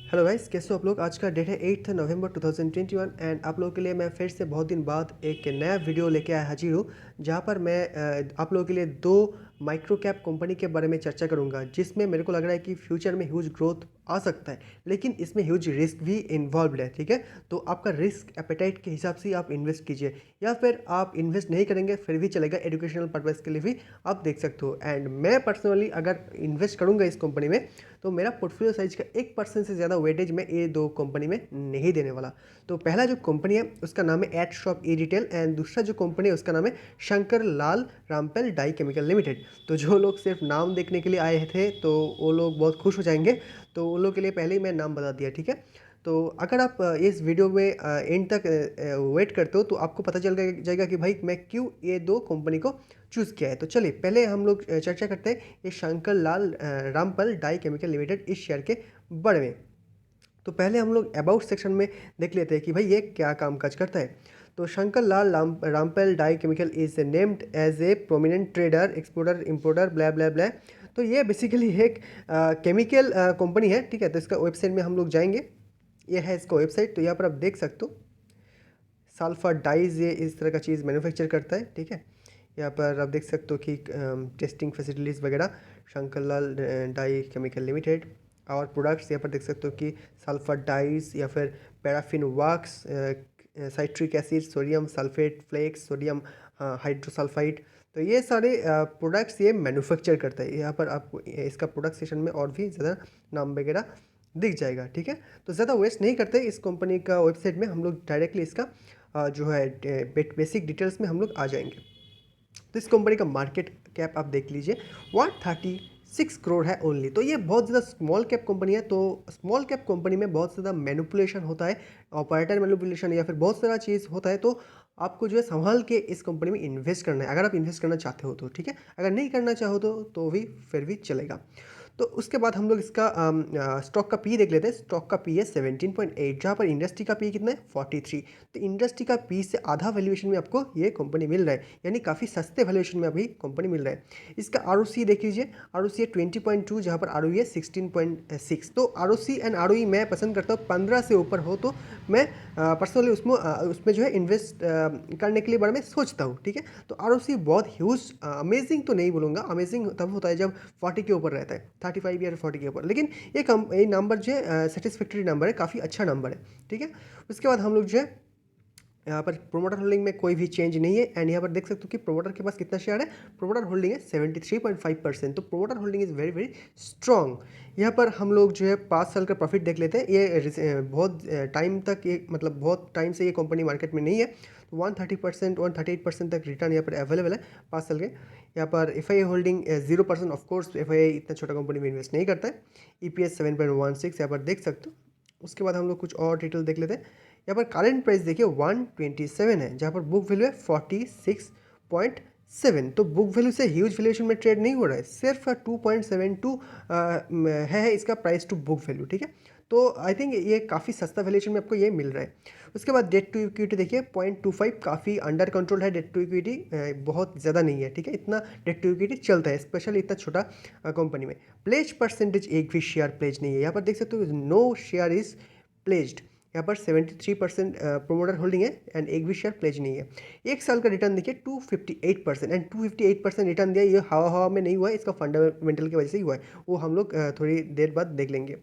Hello guys, कैसे हो आप लोग। आज का डेट है 8 नवंबर 2021 एंड आप लोगों के लिए मैं फिर से बहुत दिन बाद एक नया वीडियो लेके आया हाजिर हूँ, जहाँ पर मैं आप लोगों के लिए दो माइक्रो कैप कंपनी के बारे में चर्चा करूँगा, जिसमें मेरे को लग रहा है कि फ्यूचर में ह्यूज ग्रोथ आ सकता है, लेकिन इसमें ह्यूज रिस्क भी इन्वॉल्व है। ठीक है, तो आपका रिस्क एपेटाइट के हिसाब से आप इन्वेस्ट कीजिए, या फिर आप इन्वेस्ट नहीं करेंगे फिर भी चलेगा, एजुकेशनल पर्पज़ के लिए भी आप देख सकते हो। एंड मैं पर्सनली अगर इन्वेस्ट करूँगा इस कंपनी में, तो मेरा पोर्टफोलियो साइज का 1% से ज़्यादा वेटेज में ये दो कंपनी में नहीं देने वाला। तो पहला जो कंपनी है उसका नाम है at shop e retail, and दूसरा जो कंपनी है उसका नाम है Shankar Lal रामपेल die chemical limited. तो जो लोग सिर्फ नाम देखने के लिए आए थे तो वो लोग बहुत खुश हो जाएंगे, तो वो लोग के लिए पहले ही मैं नाम बता दिया। ठीक है, तो अगर आप इस वीडियो में एंड तक वेट करते हो तो आपको पता चल जाएगा कि भाई मैं क्यों ये दो कंपनी को चूज़ किया है। तो चलिए पहले हम लोग चर्चा करते हैं ये Shankar Lal Rampal dye chemical limited इस शेयर के बारे में। तो पहले हम लोग अबाउट सेक्शन में देख लेते हैं कि भाई ये क्या कामकाज करता है। तो Shankar Lal Rampal dye chemical is named as a prominent trader exporter importer blah blah blah. तो ये बेसिकली एक केमिकल कंपनी है। ठीक है, तो इसका वेबसाइट में हम लोग जाएंगे, ये है इसका वेबसाइट। तो यहाँ पर आप देख सकते हो सल्फर डाइज ये इस तरह का चीज़ मैन्युफैक्चर करता है। ठीक है, यहाँ पर आप देख सकते हो कि टेस्टिंग फैसिलिटीज़ वगैरह शंकरलाल डाई केमिकल लिमिटेड। और प्रोडक्ट्स यहाँ पर देख सकते हो कि सल्फर डाइज या फिर paraffin wax, citric acid, sodium sulphate flakes, sodium hydrosulphide. तो ये सारे प्रोडक्ट्स ये मैन्युफैक्चर करता है। यहाँ पर आपको इसका प्रोडक्ट सेशन में और भी ज़्यादा नाम वगैरह दिख जाएगा। ठीक है, तो ज़्यादा वेस्ट नहीं करते, इस कंपनी का वेबसाइट में हम लोग डायरेक्टली इसका जो है बेसिक डिटेल्स में हम लोग आ जाएंगे। तो इस कंपनी का मार्केट कैप आप देख लीजिए 136 करोड़ है ओनली। तो ये बहुत ज़्यादा स्मॉल कैप कंपनी है। तो स्मॉल कैप कंपनी में बहुत ज़्यादा मैनिपुलेशन होता है, ऑपरेटर मैनिपुलेशन या फिर बहुत सारा चीज़ होता है। तो आपको जो है संभाल के इस कंपनी में इन्वेस्ट करना है, अगर आप इन्वेस्ट करना चाहते हो तो। ठीक है, अगर नहीं करना चाहो तो भी फिर भी चलेगा। तो उसके बाद हम लोग इसका स्टॉक का पी देख लेते हैं। स्टॉक का पी है 17.8, जहाँ पर इंडस्ट्री का पी कितना है 43। तो इंडस्ट्री का पी से आधा वैल्यूएशन में आपको ये कंपनी मिल रहा है, यानी काफ़ी सस्ते वैल्यूएशन में अभी कंपनी मिल रहा है। इसका आर देख लीजिए, आर है 20.2, जहाँ पर आर है 16.6। तो आर एंड आर मैं पसंद करता हूँ 15 से ऊपर हो तो मैं पर्सनली उसमें जो है इन्वेस्ट करने के लिए बारे में सोचता हूँ। ठीक है, तो आर बहुत ह्यूज अमेजिंग तो नहीं बोलूँगा, अमेजिंग तब होता है जब 40 के ऊपर रहता है, 35 या 40 के ऊपर, लेकिन ये नंबर जो है सेटिस्फैक्ट्री नंबर है, काफ़ी अच्छा नंबर है। ठीक है, उसके बाद हम लोग जो है यहाँ पर प्रोमोटर होल्डिंग में कोई भी चेंज नहीं है। एंड यहाँ पर देख सकते हो कि प्रोमोटर के पास कितना शेयर है, प्रोमोटर होल्डिंग है 73.5%। तो promoter holding is very very strong. यहाँ पर हम लोग जो है 5 साल का प्रॉफिट देख लेते हैं। ये बहुत टाइम तक, ये मतलब बहुत टाइम से ये कंपनी मार्केट में नहीं है। तो 130% 138% तक रिटर्न यहाँ पर अवेलेबल है 5 साल के। यहाँ पर FII होल्डिंग 0%। ऑफकोर्स FII इतना छोटा कंपनी में इन्वेस्ट नहीं करता है। EPS 7.16 यहाँ पर देख सकते हो। उसके बाद हम लोग कुछ और डिटेल देख लेते हैं। यहाँ पर करेंट प्राइस देखिए 127 है, जहाँ पर बुक वैल्यू है 46.7। तो बुक वैल्यू से ह्यूज वैल्यूएशन में ट्रेड नहीं हो रहा है, सिर्फ 2.72 है इसका प्राइस टू बुक वैल्यू। ठीक है, तो आई थिंक ये काफ़ी सस्ता वैल्यूएशन में आपको ये मिल रहा है। उसके बाद डेट टू इक्विटी देखिए 0.25, काफ़ी अंडर कंट्रोल है। डेट टू इक्विटी बहुत ज़्यादा नहीं है। ठीक है, इतना डेट टू इक्विटी चलता है, स्पेशली इतना छोटा कंपनी में। प्लेज परसेंटेज एक भी शेयर प्लेज नहीं है। यहाँ पर देख सकते हो नो शेयर इज प्लेज्ड। यहाँ पर 73% प्रोमोटर होल्डिंग है एंड एक भी शेयर प्लेज नहीं है। 1 साल का रिटर्न देखिए 258%, एंड 258% रिटर्न दिया, ये हवा हवा में नहीं हुआ है, इसका फंडामेंटल की वजह से ही हुआ है, वो हम लोग थोड़ी देर बाद देख लेंगे।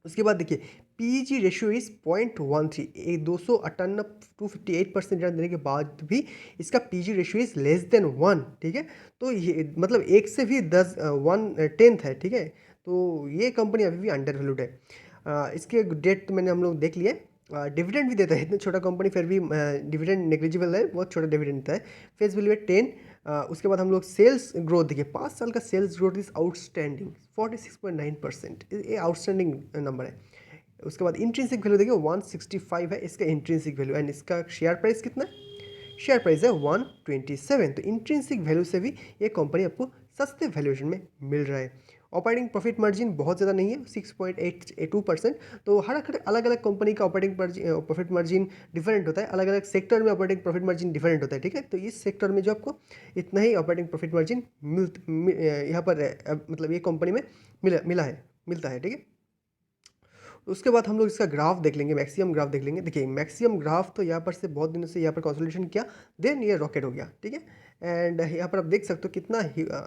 उसके बाद देखिए PEG रेशियो इज 0.13, 258 258% रिटर्न देने के बाद भी इसका PEG ratio is less than 1। ठीक है, तो ये मतलब एक से भी 1/10 है। ठीक है, तो ये कंपनी अभी भी अंडर वैल्यूड है। इसके डेट तो मैंने हम लोग देख लिए। डिविडेंड भी देता है, इतना छोटा कंपनी फिर भी डिविडेंड नेग्लिजिबल है, बहुत छोटा डिविडेंड देता है। फेस वैल्यू है 10। उसके बाद हम लोग सेल्स ग्रोथ देखिए, 5 साल का सेल्स ग्रोथ इज आउटस्टैंडिंग 46.9%, ये आउटस्टैंडिंग नंबर है। उसके बाद इंट्रिंसिक वैल्यू देखिए 165 है इसका इंट्रिंसिक वैल्यू, एंड इसका शेयर प्राइस कितना है, शेयर प्राइस है 127। तो इंट्रिंसिक वैल्यू से भी ये कंपनी आपको सस्ते वैल्यूएशन में मिल रहा है। ऑपरेटिंग प्रॉफिट मार्जिन बहुत ज़्यादा नहीं है, 6.82%। तो हर अलग अलग कंपनी का ऑपरेटिंग प्रॉफिट मार्जिन डिफरेंट होता है, अलग अलग सेक्टर में ऑपरेटिंग प्रॉफिट मार्जिन डिफरेंट होता है। ठीक है, तो इस सेक्टर में जो आपको इतना ही ऑपरेटिंग प्रॉफिट मार्जिन यहाँ पर मतलब ये कंपनी में मिलता है। ठीक है, उसके बाद हम लोग इसका ग्राफ देख लेंगे, मैक्सिमम ग्राफ देख लेंगे। देखिए मैक्सिमम ग्राफ तो यहाँ पर से बहुत दिनों से यहाँ पर कंसोलिडेशन किया, देन ये रॉकेट हो गया, ठीक है। एंड यहाँ पर आप देख सकते हो कितना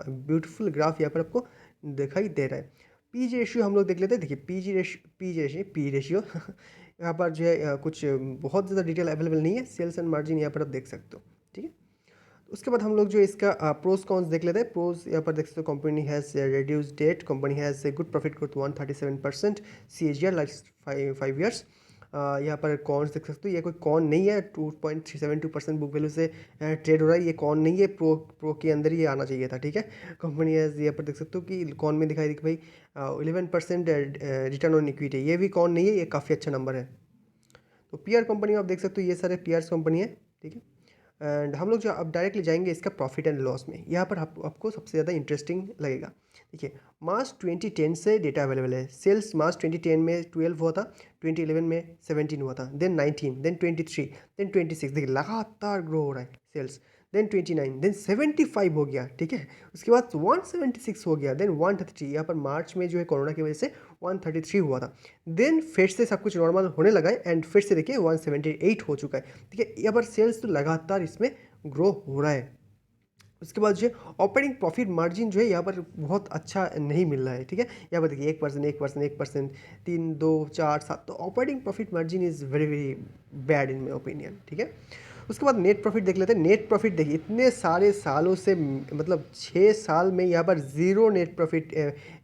ब्यूटीफुल ग्राफ यहाँ पर आपको दिखाई दे रहा है। पीजी रेशियो हम लोग देख लेते हैं। देखिए पी रेशियो यहाँ पर जो है कुछ बहुत ज़्यादा डिटेल अवेलेबल नहीं है। सेल्स एंड मार्जिन यहाँ पर आप देख सकते हो, ठीक है। उसके बाद हम लोग जो इसका प्रोज कॉन्स देख लेते हैं। प्रोज यहाँ पर देख सकते हो, company has reduce debt, company has good profit growth 137% CAGR last 5 years. यहाँ पर कॉन्स देख सकते हो, ये कोई कॉन नहीं है, 2.372% बुक वैल्यू से ट्रेड हो रहा है। ये कॉन नहीं है, प्रो के अंदर ही आना चाहिए था, ठीक है। कंपनी हैज़ यहाँ पर देख सकते हो कि कॉन में दिखाई कि भाई 11% रिटर्न ऑन इक्विटी, ये भी कॉन नहीं है, ये काफ़ी अच्छा नंबर है। तो पीआर कंपनी आप देख सकते हो, ये सारे पीआर्स कंपनी है, ठीक है। एंड हम लोग जो अब डायरेक्टली जाएंगे इसका प्रॉफिट एंड लॉस में। यहाँ पर आपको सबसे ज़्यादा इंटरेस्टिंग लगेगा। देखिए मार्च 2010 से डेटा अवेलेबल है। सेल्स मार्च 2010 में 12 हुआ था, 2011 में 17 हुआ था, देन 19, देन 23, देन 26। देखिए लगातार ग्रो हो रहा है सेल्स। देन 29, देन 75 हो गया, ठीक है। उसके बाद 176 हो गया, देन 133। यहाँ पर मार्च में जो है कोरोना की वजह से 133 हुआ था। देन फिर से सब कुछ नॉर्मल होने लगा है एंड फिर से देखिए 178 हो चुका है, ठीक है। यहाँ पर सेल्स तो लगातार इसमें ग्रो हो रहा है। उसके बाद जो ऑपरेटिंग प्रॉफिट मार्जिन जो है यहाँ पर बहुत अच्छा नहीं मिल रहा है, ठीक है। यहाँ पर देखिए 1%, 3, 2, 4, 7। तो operating profit margin is very very bad in my opinion, ठीक है। उसके बाद नेट प्रॉफिट देख लेते हैं। नेट प्रॉफिट देखिए इतने सारे सालों से मतलब 6 साल में यहाँ पर ज़ीरो नेट प्रॉफिट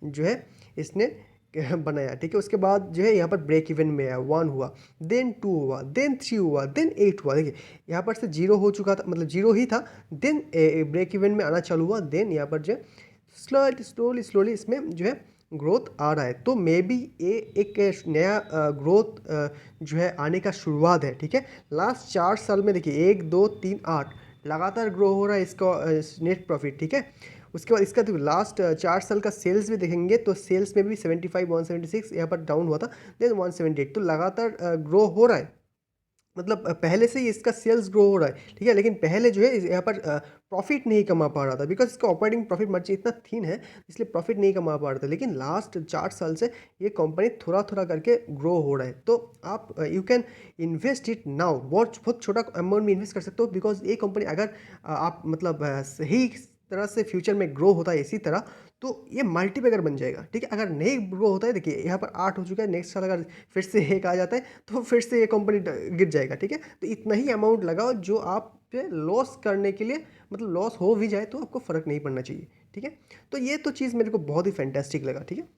जो है इसने बनाया, ठीक है। उसके बाद जो है यहाँ पर ब्रेक इवन में आया, 1 हुआ, देन 2 हुआ, देन 3 हुआ, देन 8 हुआ। देखिए यहाँ पर से 0 हो चुका था, मतलब 0 ही था, देन ब्रेक इवन में आना चालू हुआ, देन यहाँ पर जो है स्लोली इसमें जो है ग्रोथ आ रहा है। तो मे बी ये एक नया ग्रोथ जो है आने का शुरुआत है, ठीक है। लास्ट 4 साल में देखिए 1, 2, 3, 8 लगातार ग्रो हो रहा है इसका नेट प्रॉफिट, ठीक है। उसके बाद इसका तो लास्ट 4 साल का सेल्स भी देखेंगे तो सेल्स में भी 75, 176 यहाँ पर डाउन हुआ था, देन 178। तो लगातार ग्रो हो रहा है, मतलब पहले से ही इसका सेल्स ग्रो हो रहा है, ठीक है। लेकिन पहले जो है यहाँ पर प्रॉफिट नहीं कमा पा रहा था, बिकॉज इसका ऑपरेटिंग प्रॉफिट मार्जिन इतना थिन है, इसलिए प्रॉफिट नहीं कमा पा रहा था। लेकिन लास्ट 4 साल से ये कंपनी थोड़ा थोड़ा करके ग्रो हो रहा है। तो आप you can invest it now, बहुत छोटा अमाउंट में इन्वेस्ट कर सकते हो, बिकॉज ये कंपनी अगर आप मतलब सही तरह से फ्यूचर में ग्रो होता है इसी तरह, तो ये मल्टीपैगर बन जाएगा, ठीक है। अगर नहीं ग्रो होता है, देखिए यहाँ पर 8 हो चुका है, नेक्स्ट साल अगर फिर से 1 आ जाता है तो फिर से ये कंपनी गिर जाएगा, ठीक है। तो इतना ही अमाउंट लगाओ जो आप पे लॉस करने के लिए, मतलब लॉस हो भी जाए तो आपको फ़र्क नहीं पड़ना चाहिए, ठीक है। तो ये तो चीज़ मेरे को बहुत ही फैंटेस्टिक लगा, ठीक है।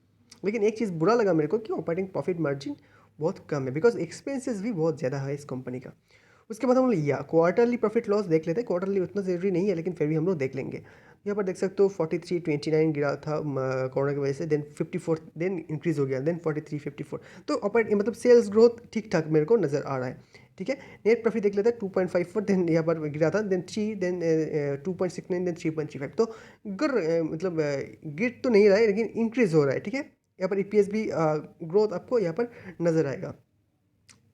लेकिन एक चीज़ बुरा लगा मेरे को कि ऑपरेटिंग प्रॉफिट मार्जिन बहुत कम है, बिकॉज एक्सपेंसेस भी बहुत ज़्यादा है इस कंपनी का। उसके बाद हम लोग या क्वार्टरली प्रॉफिट लॉस देख लेते हैं। क्वार्टरली उतना ज़रूरी नहीं है, लेकिन फिर भी हम लोग देख लेंगे। यहाँ पर देख सकते हो 43, 29 गिरा था कोरोना की वजह से, देन 54, देन इंक्रीज़ हो गया, देन 43, 54। तो ऑपरेट मतलब सेल्स ग्रोथ ठीक ठाक मेरे को नज़र आ रहा है, ठीक है। नेट प्रॉफिट देख लेते हैं 2.54, देन यहाँ पर गिरा था, देन 3, देन 2.69, देन 3.35। तो मतलब गिर तो नहीं रहा है, लेकिन इंक्रीज़ हो रहा है, ठीक है। यहाँ पर EPS भी ग्रोथ आपको यहाँ पर नज़र आएगा।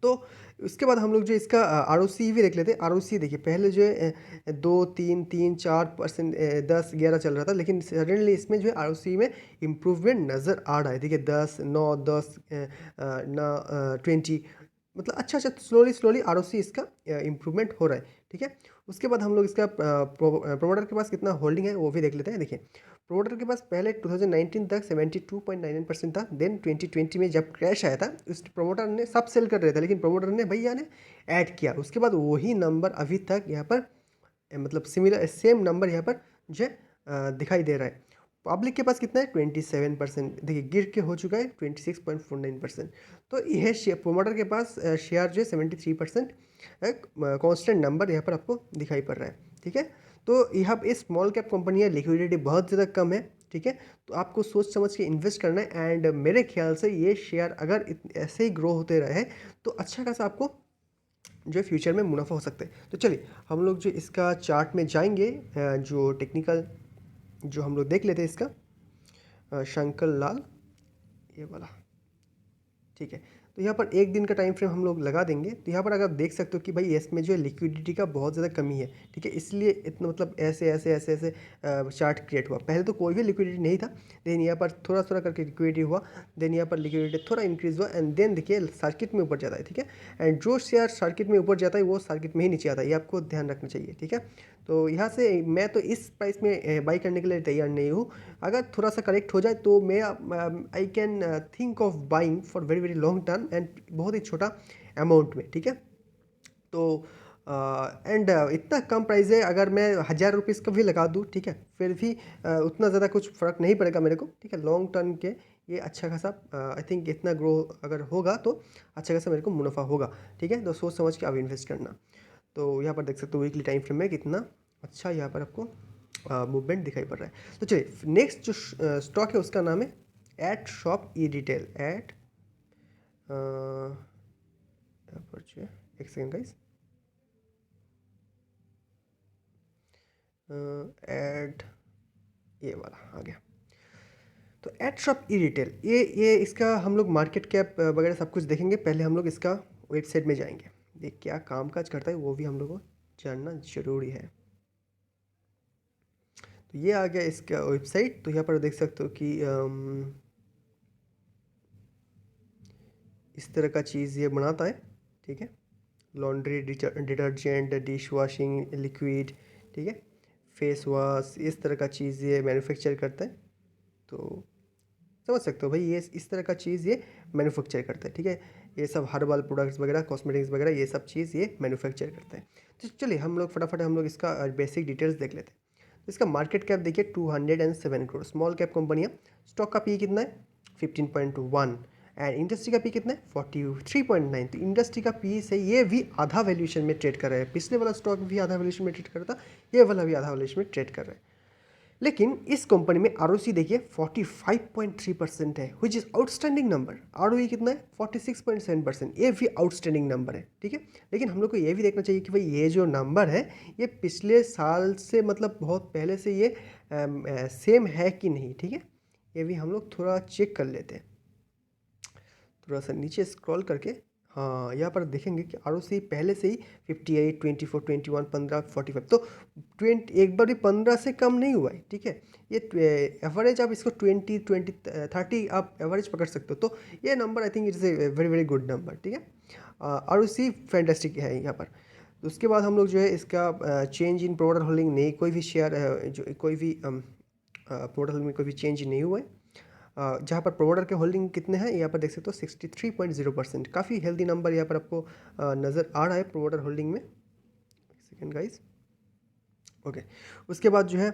तो उसके बाद हम लोग जो इसका ROC भी देख लेते हैं। ROC देखिए पहले जो है 2, 3, 3, 4%, 10, 11 चल रहा था, लेकिन सडनली इसमें जो है ROC में इम्प्रूवमेंट नज़र आ रहा है। देखिए 10, 9, 10, 20, मतलब अच्छा स्लोली ROC इसका इम्प्रूवमेंट हो रहा है, ठीक है। उसके बाद हम लोग इसका प्रोमोटर के पास कितना होल्डिंग है वो भी देख लेते हैं। देखिए प्रोमोटर के पास पहले 2019 तक 72.99% था, देन 2020 में जब क्रैश आया था उस प्रोमोटर ने सब सेल कर रहे थे, लेकिन प्रोमोटर ने भैया ने ऐड किया। उसके बाद वही नंबर अभी तक यहाँ पर मतलब सिमिलर सेम नंबर यहाँ पर जो है दिखाई दे रहा है। पब्लिक के पास कितना है 27%, देखिए गिर के हो चुका है 26.49%। तो यह शेयर प्रोमोटर के पास शेयर जो है 73% कॉन्स्टेंट नंबर यहाँ पर आपको दिखाई पड़ रहा है, ठीक है। तो यहाँ पे स्मॉल कैप कंपनी है, लिक्विडिटी बहुत ज़्यादा कम है, ठीक है। तो आपको सोच समझ के इन्वेस्ट करना है एंड मेरे ख्याल से ये शेयर अगर ऐसे ही ग्रो होते रहे तो अच्छा खासा आपको जो है फ्यूचर में मुनाफा हो सकता है। तो चलिए हम लोग जो इसका चार्ट में जाएंगे, जो टेक्निकल जो हम लोग देख लेते हैं इसका शंकर लाल, ये वाला, ठीक है। तो यहाँ पर एक दिन का टाइम फ्रेम हम लोग लगा देंगे। तो यहाँ पर अगर आप देख सकते हो कि भाई इसमें जो है लिक्विडिटी का बहुत ज़्यादा कमी है, ठीक है, इसलिए इतना मतलब ऐसे ऐसे ऐसे ऐसे चार्ट क्रिएट हुआ। पहले तो कोई भी लिक्विडिटी नहीं था, देन यहाँ पर थोड़ा थोड़ा करके लिक्विडिटी हुआ, देन यहाँ पर लिक्विडिटी थोड़ा इंक्रीज हुआ, एंड देन देखिए सर्किट में ऊपर जाता है, ठीक है। एंड जो शेयर सर्किट में ऊपर जाता है वो सर्किट में ही नीचे आता है, ये आपको ध्यान रखना चाहिए, ठीक है। तो यहाँ से मैं तो इस प्राइस में बाई करने के लिए तैयार नहीं हूँ। अगर थोड़ा सा करेक्ट हो जाए तो मैं I can think of buying for very very long term and बहुत ही छोटा अमाउंट में, ठीक है। तो एंड इतना कम प्राइस है, अगर मैं 1000 रुपीज़ का भी लगा दूँ, ठीक है, फिर भी उतना ज़्यादा कुछ फ़र्क नहीं पड़ेगा मेरे को, ठीक है। लॉन्ग टर्म के ये अच्छा खासा आई थिंक इतना ग्रो अगर होगा तो अच्छा खासा मेरे को मुनाफा होगा, ठीक है। तो सोच समझ के आप इन्वेस्ट करना। तो यहाँ पर देख सकते हो वीकली टाइम फ्रेम में कितना अच्छा यहाँ पर आपको मूवमेंट दिखाई पड़ रहा है। तो चलिए नेक्स्ट जो स्टॉक है उसका नाम है at shop e retail. At यहाँ पर जो है एक सेकेंड गाइस, एड ये वाला आ गया। तो एट शॉप ई रिटेल ये इसका हम लोग मार्केट कैप वगैरह सब कुछ देखेंगे। पहले हम लोग इसका वेबसाइट में जाएंगे, देख क्या काम काज करता है वो भी हम लोग को जानना जरूरी है। तो ये आ गया इसका वेबसाइट। तो यहाँ पर देख सकते हो कि इस तरह का चीज़ ये बनाता है, ठीक है। Laundry detergent, dish washing liquid, ठीक है, फेस वॉश, इस तरह का चीज़ ये मैन्युफैक्चर करता है। तो समझ सकते हो भाई ये इस तरह का चीज़ ये मैन्युफैक्चर करता है, ठीक है। ये सब हर्बल प्रोडक्ट्स वगैरह, कॉस्मेटिक्स वगैरह, ये सब चीज़ ये मैन्युफैक्चर करता है। तो चलिए हम लोग फटाफट हम लोग इसका बेसिक डिटेल्स देख लेते हैं। तो इसका मार्केट कैप देखिए 207 करोड़, स्मॉल कैप कंपनी है। स्टॉक का पी कितना है 15.1, एंड इंडस्ट्री का पी कितना है 43.9। तो इंडस्ट्री का पी से ये भी आधा वैल्यूएशन में ट्रेड कर रहा है। पिछले वाला स्टॉक भी आधा वैल्यूएशन में ट्रेड कर रहा था, ये वाला भी आधा वैल्यूएशन में ट्रेड कर रहा है। लेकिन इस कंपनी में आरओसी देखिए 45.3% है, which is outstanding number. ROE कितना है 46.7%, ये भी आउटस्टैंडिंग नंबर है, ठीक है। लेकिन हम लोग को ये भी देखना चाहिए कि भाई ये जो नंबर है ये पिछले साल से मतलब बहुत पहले से ये सेम है कि नहीं, ठीक है। ये भी हम लोग थोड़ा चेक कर लेते हैं, थोड़ा सा नीचे स्क्रॉल करके। हाँ यहाँ पर देखेंगे कि आरओसी पहले से ही 58, 24, 21, 15, 45, तो 20 एक बार भी 15 से कम नहीं हुआ है, ठीक है। ये एवरेज आप इसको 20, 30 आप एवरेज पकड़ सकते हो। तो ये number I think it's a very very good number, ठीक है। आरओसी फैंटास्टिक है यहाँ पर। तो उसके बाद हम लोग जो है इसका चेंज इन प्रोमोटर होल्डिंग नहीं, कोई भी शेयर जो कोई भी प्रोमोटर होल्डिंग में कोई भी चेंज नहीं हुआ है। जहाँ पर प्रोमोटर के होल्डिंग कितने हैं यहाँ पर देख सकते हो 63.0%, काफ़ी हेल्दी नंबर यहाँ पर आपको नज़र आ रहा है प्रोमोटर होल्डिंग में। Second guys, okay. उसके बाद जो है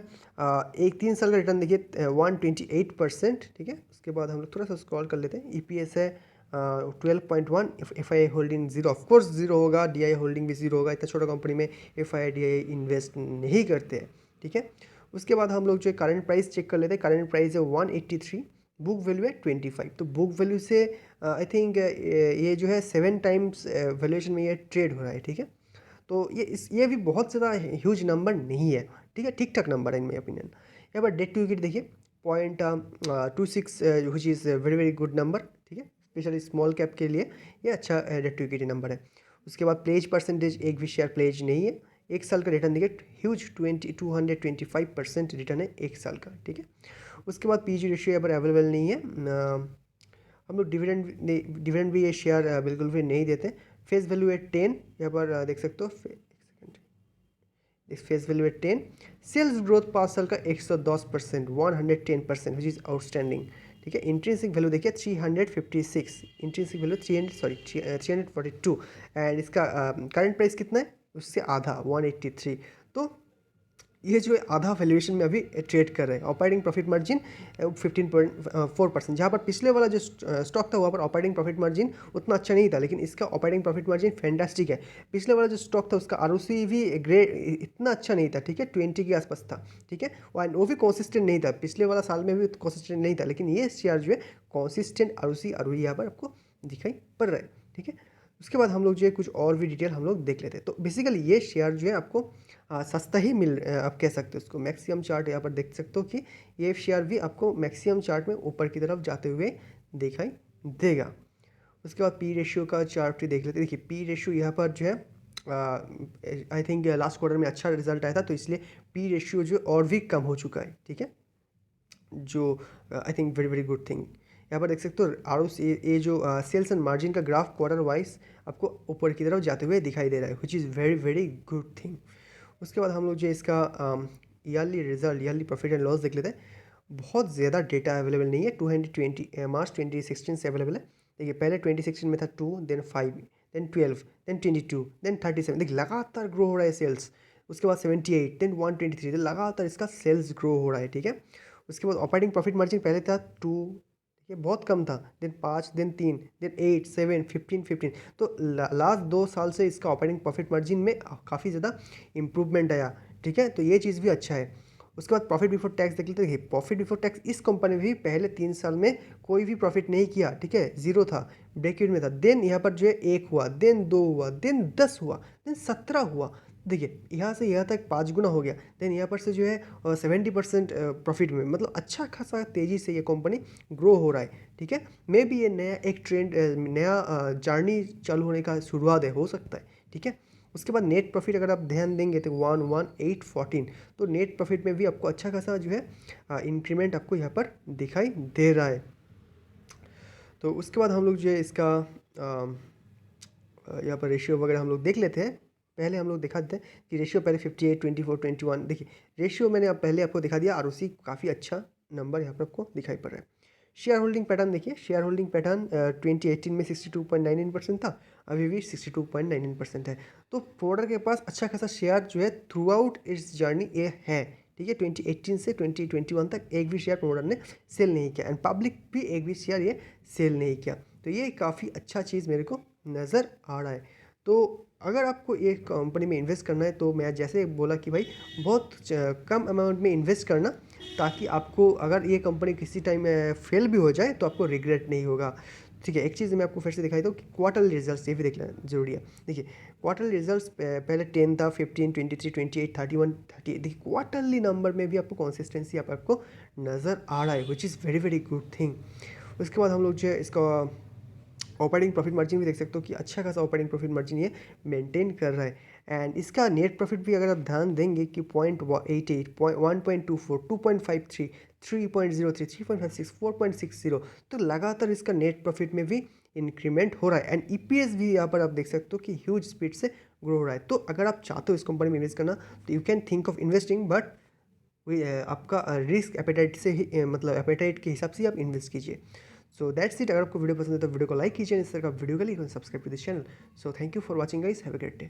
एक 3 साल का रिटर्न देखिए 128%, ठीक है। उसके बाद हम लोग थोड़ा सा स्क्रॉल कर लेते हैं। ईपीएस है 12.1, एफआईआई होल्डिंग 0, ऑफकोर्स 0 होगा, डीआई होल्डिंग भी 0 होगा। इतना छोटा कंपनी में एफआईआई डीआई इन्वेस्ट नहीं करते हैं, ठीक है। उसके बाद हम लोग जो करंट प्राइस चेक कर लेते हैं। करंट प्राइस है 183, बुक वैल्यू है 25। तो बुक वैल्यू से आई थिंक ये जो है 7 टाइम्स वैल्यूएशन में ये ट्रेड हो रहा है, ठीक है। तो ये भी बहुत ज़्यादा ह्यूज नंबर नहीं है, ठीक है, ठीक ठाक नंबर है इन माई ओपिनियन। यहाँ पर डेट टू इक्विटी देखिए 0.26, which is very very good number, ठीक है। स्पेशली स्मॉल कैप के लिए ये अच्छा डेट टू इक्विटी नंबर है। उसके बाद प्लेज परसेंटेज, एक भी शेयर प्लेज नहीं है। एक साल का रिटर्न देखिए ह्यूज 225% रिटर्न है एक साल का, ठीक है। उसके बाद पीजी रेशियो यहाँ पर अवेलेबल नहीं है। हम लोग डिविडेंड भी ये शेयर बिल्कुल भी नहीं देते। फेस वैल्यू है 10, यहाँ पर देख सकते हो फेस वैल्यू है 10। सेल्स ग्रोथ 5 साल का 110%, 110%, विच इज़ आउटस्टैंडिंग, ठीक है। इंट्रिंसिक वैल्यू देखिए 356, इंट्रिंसिक वैल्यू 342, एंड इसका करंट प्राइस कितना है उससे आधा 183। तो ये जो है आधा वैल्यूएशन में अभी ट्रेड कर रहे हैं। ऑपरेटिंग प्रॉफिट मार्जिन 15.4%, जहाँ पर पिछले वाला जो स्टॉक था वहाँ पर ऑपरेटिंग प्रॉफिट मार्जिन उतना अच्छा नहीं था, लेकिन इसका ऑपरेटिंग प्रॉफिट मार्जिन फैंटास्टिक है। पिछले वाला जो स्टॉक था उसका आरओसी भी ग्रेट इतना अच्छा नहीं था, ठीक है, 20 के आसपास था, ठीक है। वो भी कंसिस्टेंट नहीं था, पिछले वाला साल में भी कंसिस्टेंट नहीं था। लेकिन ये शेयर जो है कंसिस्टेंट आरओसी आरओई यहाँ पर आपको दिखाई पड़ रहा है, ठीक है। उसके बाद हम लोग जो है कुछ और भी डिटेल हम लोग देख लेते हैं। तो बेसिकली ये शेयर जो है आपको सस्ता ही आप कह सकते हो उसको। मैक्सिमम चार्ट यहाँ पर देख सकते हो कि ये शेयर भी आपको मैक्सिमम चार्ट में ऊपर की तरफ जाते हुए दिखाई देगा। उसके बाद पी रेशियो का चार्ट देख लेते हैं। देखिए पी रेशियो यहाँ पर जो है आई थिंक लास्ट क्वार्टर में अच्छा रिजल्ट आया था, तो इसलिए पी रेशियो जो और भी कम हो चुका है, ठीक है, जो I think very very good thing. यहाँ पर देख सकते हो आर ये जो सेल्स एंड मार्जिन का ग्राफ क्वार्टर वाइज आपको ऊपर की तरफ जाते हुए दिखाई दे रहा है, which is very very good thing. उसके बाद हम लोग जो इसका yearly result, yearly profit and loss देख लेते हैं। बहुत ज़्यादा डेटा अवेलेबल नहीं है, 220 मार्च 2016 से अवेलेबल है। देखिए पहले 2016 में था 2, देन 5, देन 12, देन 22, देन 37। देखिए लगातार ग्रो हो रहा है सेल्स। उसके बाद 78, देन 123, देन लगातार इसका सेल्स ग्रो हो रहा है, ठीक है। उसके बाद ऑपरेटिंग प्रॉफिट मार्जिन पहले था 2, ये बहुत कम था, देन 5, देन 3, देन 8, 7, 15। तो लास्ट 2 साल से इसका ऑपरेटिंग प्रॉफिट मार्जिन में काफ़ी ज़्यादा इम्प्रूवमेंट आया, ठीक है, तो ये चीज़ भी अच्छा है। उसके बाद प्रॉफिट बिफोर टैक्स देख लेते हैं। प्रॉफिट बिफोर टैक्स इस कंपनी में भी पहले 3 साल में कोई भी प्रॉफिट नहीं किया, ठीक है, जीरो था, ब्रेक इवन में था। देन यहाँ पर जो है 1 हुआ, देन 2 हुआ, देन 10 हुआ, देन 17 हुआ। देखिए यहाँ से यहाँ तक 5 गुना हो गया। देन यहाँ पर से जो है 70% प्रॉफिट में, मतलब अच्छा खासा तेज़ी से ये कंपनी ग्रो हो रहा है, ठीक है। मे भी ये नया एक ट्रेंड, नया जर्नी चालू होने का शुरुआत है, हो सकता है, ठीक है। उसके बाद नेट प्रॉफिट अगर आप ध्यान देंगे तो 11814, तो नेट प्रॉफिट में भी आपको अच्छा खासा जो है इंक्रीमेंट आपको यहाँ पर दिखाई दे रहा है। तो उसके बाद हम लोग जो है इसका यहाँ पर रेशियो वगैरह हम लोग देख लेते हैं। पहले हम लोग दिखा देते हैं कि रेशियो पहले 58, 24, 21। देखिए रेशियो मैंने पहले आपको दिखा दिया, आरओसी काफ़ी अच्छा नंबर यहाँ पर आपको दिखाई पड़ रहा है। शेयर होल्डिंग पैटर्न देखिए, शेयर होल्डिंग पैटर्न 2018 में 62.99% था, अभी भी 62.99% है। तो प्रोडर के पास अच्छा खासा शेयर जो है थ्रू आउट इट्स जर्नी ये है, ठीक है। 2018 से 2021 तक एक भी शेयर प्रोमोटर ने सेल नहीं किया, एंड पब्लिक भी एक भी शेयर ये सेल नहीं किया, तो ये काफ़ी अच्छा चीज़ मेरे को नज़र आ रहा है। तो अगर आपको एक कंपनी में इन्वेस्ट करना है तो मैं जैसे बोला कि भाई बहुत कम अमाउंट में इन्वेस्ट करना, ताकि आपको अगर ये कंपनी किसी टाइम फेल भी हो जाए तो आपको रिग्रेट नहीं होगा, ठीक है। एक चीज़ मैं आपको फिर से दिखाई दूँ कि क्वार्टरली रिजल्ट्स ये भी देखना जरूरी है। देखिए क्वार्टरली रिजल्ट्स पहले 10 था, 15, 23, 28, 31, 30। देखिए क्वार्टरली नंबर में भी आपको कंसिस्टेंसी आपको नज़र आ रहा है, which is very very good thing. उसके बाद हम लोग जो है इसका ऑपरेटिंग प्रॉफिट मार्जिन भी देख सकते हो कि अच्छा खासा ऑपरेटिंग प्रॉफिट मार्जिन ये मेंटेन कर रहा है। एंड इसका नेट प्रॉफिट भी अगर आप ध्यान देंगे कि 0.88, 1.24, 2.53, 3.03, 3.56, 4.60, तो लगातार इसका नेट प्रॉफिट में भी इंक्रीमेंट हो रहा है। एंड ईपीएस भी यहाँ पर आप देख सकते हो कि ह्यूज स्पीड से ग्रो हो रहा है। तो अगर आप चाहते हो इस कंपनी में इन्वेस्ट करना तो you can think of investing, but वही आपका रिस्क एपेटाइट से ही मतलब एपेटाइट के हिसाब से ही आप इन्वेस्ट कीजिए। So that's it. अगर आपको वीडियो पसंद है तो वीडियो को लाइक कीजिए, इस तरह का वीडियो के लिए subscribe to this channel. So thank you for watching guys, have a great day.